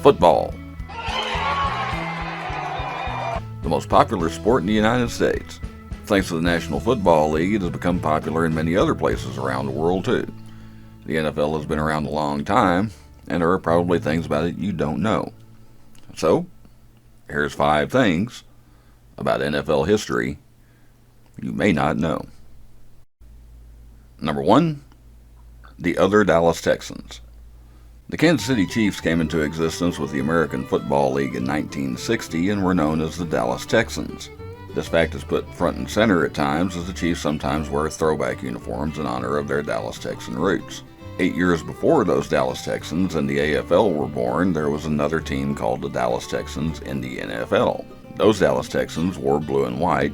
Football. The most popular sport in the United States. Thanks to the National Football League, it has become popular in many other places around the world too. The NFL has been around a long time, and there are probably things about it you don't know. So, here's 5 things about NFL history you may not know. Number 1, the other Dallas Texans. The Kansas City Chiefs came into existence with the American Football League in 1960 and were known as the Dallas Texans. This fact is put front and center at times, as the Chiefs sometimes wear throwback uniforms in honor of their Dallas Texan roots. 8 years before those Dallas Texans and the AFL were born, there was another team called the Dallas Texans in the NFL. Those Dallas Texans wore blue and white,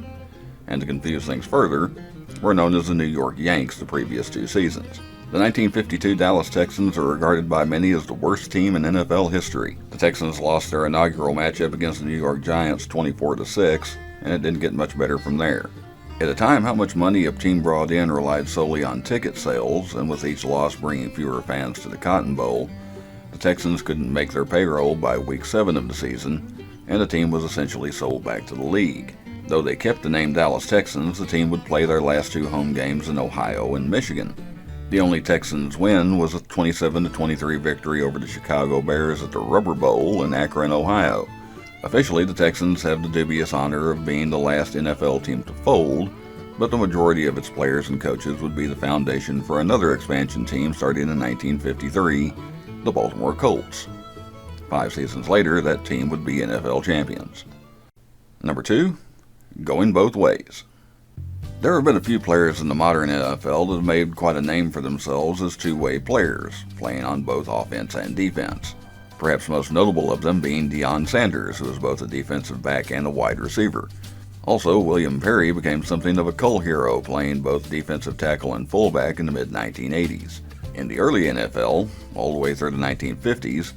and to confuse things further, were known as the New York Yanks the previous 2 seasons. The 1952 Dallas Texans are regarded by many as the worst team in NFL history. The Texans lost their inaugural matchup against the New York Giants 24-6, and it didn't get much better from there. At a time, how much money a team brought in relied solely on ticket sales, and with each loss bringing fewer fans to the Cotton Bowl, the Texans couldn't make their payroll by week 7 of the season, and the team was essentially sold back to the league. Though they kept the name Dallas Texans, the team would play their last 2 home games in Ohio and Michigan. The only Texans win was a 27-23 victory over the Chicago Bears at the Rubber Bowl in Akron, Ohio. Officially, the Texans have the dubious honor of being the last NFL team to fold, but the majority of its players and coaches would be the foundation for another expansion team starting in 1953, the Baltimore Colts. 5 seasons later, that team would be NFL champions. Number 2, going both ways. There have been a few players in the modern NFL that have made quite a name for themselves as two-way players, playing on both offense and defense. Perhaps most notable of them being Deion Sanders, who is both a defensive back and a wide receiver. Also, William Perry became something of a cult hero, playing both defensive tackle and fullback in the mid-1980s. In the early NFL, all the way through the 1950s,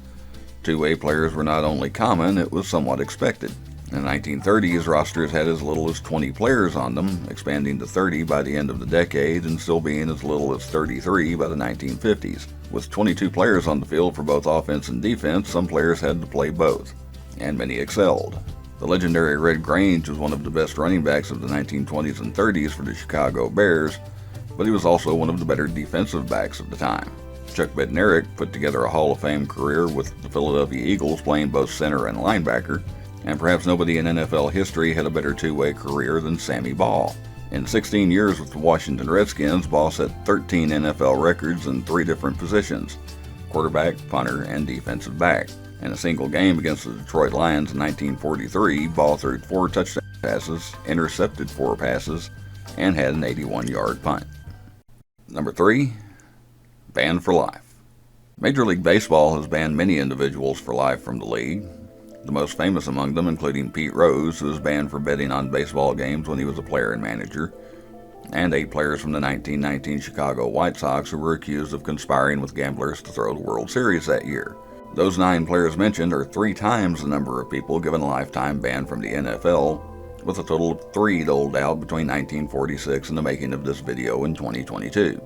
two-way players were not only common, it was somewhat expected. In the 1930s, rosters had as little as 20 players on them, expanding to 30 by the end of the decade and still being as little as 33 by the 1950s. With 22 players on the field for both offense and defense, some players had to play both, and many excelled. The legendary Red Grange was one of the best running backs of the 1920s and 30s for the Chicago Bears, but he was also one of the better defensive backs of the time. Chuck Bednarik put together a Hall of Fame career with the Philadelphia Eagles, playing both center and linebacker, and perhaps nobody in NFL history had a better two-way career than Sammy Baugh. In 16 years with the Washington Redskins, Baugh set 13 NFL records in 3 different positions: quarterback, punter, and defensive back. In a single game against the Detroit Lions in 1943, Baugh threw 4 touchdown passes, intercepted 4 passes, and had an 81-yard punt. Number 3, banned for life. Major League Baseball has banned many individuals for life from the league. The most famous among them including Pete Rose, who was banned for betting on baseball games when he was a player and manager, and 8 players from the 1919 Chicago White Sox who were accused of conspiring with gamblers to throw the World Series that year. Those 9 players mentioned are 3 times the number of people given a lifetime ban from the NFL, with a total of 3 doled out between 1946 and the making of this video in 2022.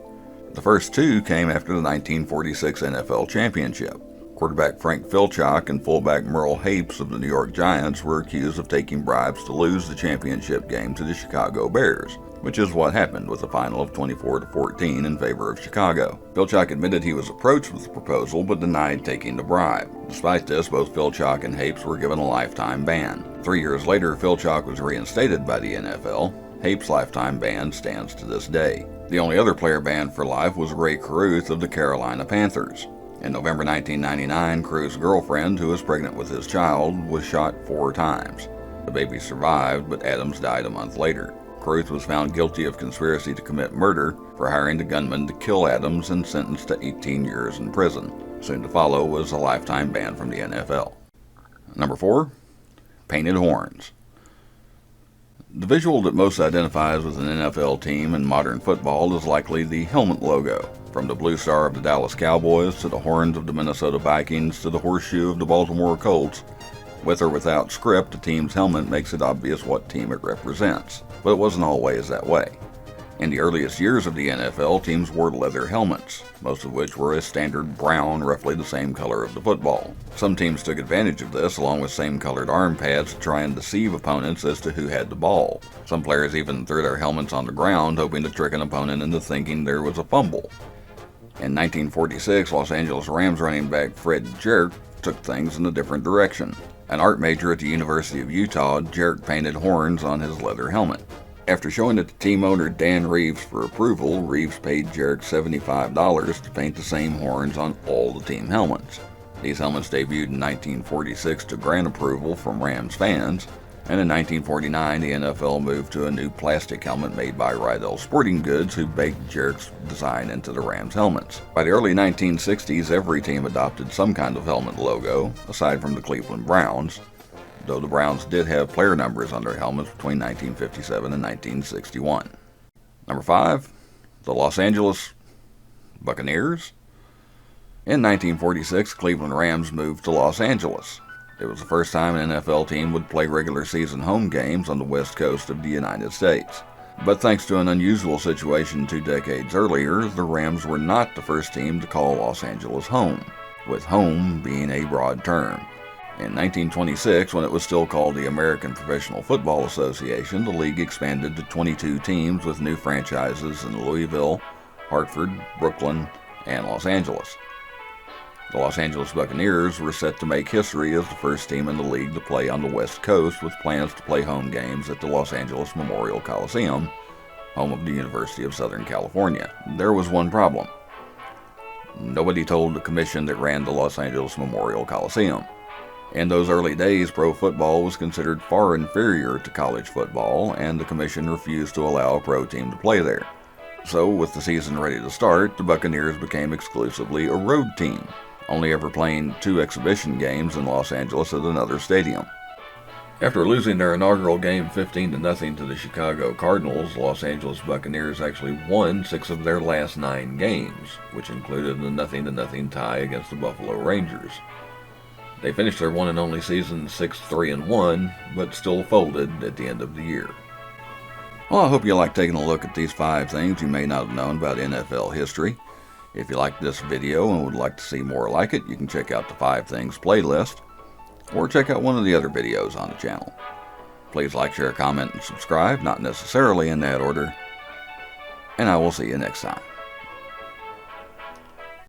The first 2 came after the 1946 NFL Championship. Quarterback Frank Filchock and fullback Merle Hapes of the New York Giants were accused of taking bribes to lose the championship game to the Chicago Bears, which is what happened with a final of 24-14 in favor of Chicago. Filchock admitted he was approached with the proposal but denied taking the bribe. Despite this, both Filchock and Hapes were given a lifetime ban. 3 years later, Filchock was reinstated by the NFL. Hapes' lifetime ban stands to this day. The only other player banned for life was Ray Caruth of the Carolina Panthers. In November 1999, Caruth's girlfriend, who was pregnant with his child, was shot 4 times. The baby survived, but Adams died a month later. Caruth was found guilty of conspiracy to commit murder for hiring the gunman to kill Adams and sentenced to 18 years in prison. Soon to follow was a lifetime ban from the NFL. Number 4, painted horns. The visual that most identifies with an NFL team in modern football is likely the helmet logo. From the blue star of the Dallas Cowboys to the horns of the Minnesota Vikings to the horseshoe of the Baltimore Colts, with or without script, a team's helmet makes it obvious what team it represents. But it wasn't always that way. In the earliest years of the NFL, teams wore leather helmets, most of which were a standard brown, roughly the same color of the football. Some teams took advantage of this, along with same-colored arm pads, to try and deceive opponents as to who had the ball. Some players even threw their helmets on the ground, hoping to trick an opponent into thinking there was a fumble. In 1946, Los Angeles Rams running back Fred Jerk took things in a different direction. An art major at the University of Utah, Jerk painted horns on his leather helmet. After showing it to team owner Dan Reeves for approval, Reeves paid Jerk $75 to paint the same horns on all the team helmets. These helmets debuted in 1946 to grant approval from Rams fans, and in 1949 the NFL moved to a new plastic helmet made by Rydell Sporting Goods, who baked Jerk's design into the Rams helmets. By the early 1960s, every team adopted some kind of helmet logo, aside from the Cleveland Browns, though the Browns did have player numbers on their helmets between 1957 and 1961. Number 5, the Los Angeles Buccaneers. In 1946, Cleveland Rams moved to Los Angeles. It was the first time an NFL team would play regular season home games on the west coast of the United States. But thanks to an unusual situation 2 decades earlier, the Rams were not the first team to call Los Angeles home, with home being a broad term. In 1926, when it was still called the American Professional Football Association, the league expanded to 22 teams with new franchises in Louisville, Hartford, Brooklyn, and Los Angeles. The Los Angeles Buccaneers were set to make history as the first team in the league to play on the West Coast, with plans to play home games at the Los Angeles Memorial Coliseum, home of the University of Southern California. There was one problem. Nobody told the commission that ran the Los Angeles Memorial Coliseum. In those early days, pro football was considered far inferior to college football, and the commission refused to allow a pro team to play there. So, with the season ready to start, the Buccaneers became exclusively a road team, only ever playing 2 exhibition games in Los Angeles at another stadium. After losing their inaugural game 15-0 to the Chicago Cardinals, Los Angeles Buccaneers actually won 6 of their last 9 games, which included a 0-0 tie against the Buffalo Rangers. They finished their one and only season 6-3-1, but still folded at the end of the year. Well, I hope you like taking a look at these 5 things you may not have known about NFL history. If you liked this video and would like to see more like it, you can check out the 5 Things playlist, or check out one of the other videos on the channel. Please like, share, comment, and subscribe, not necessarily in that order, and I will see you next time.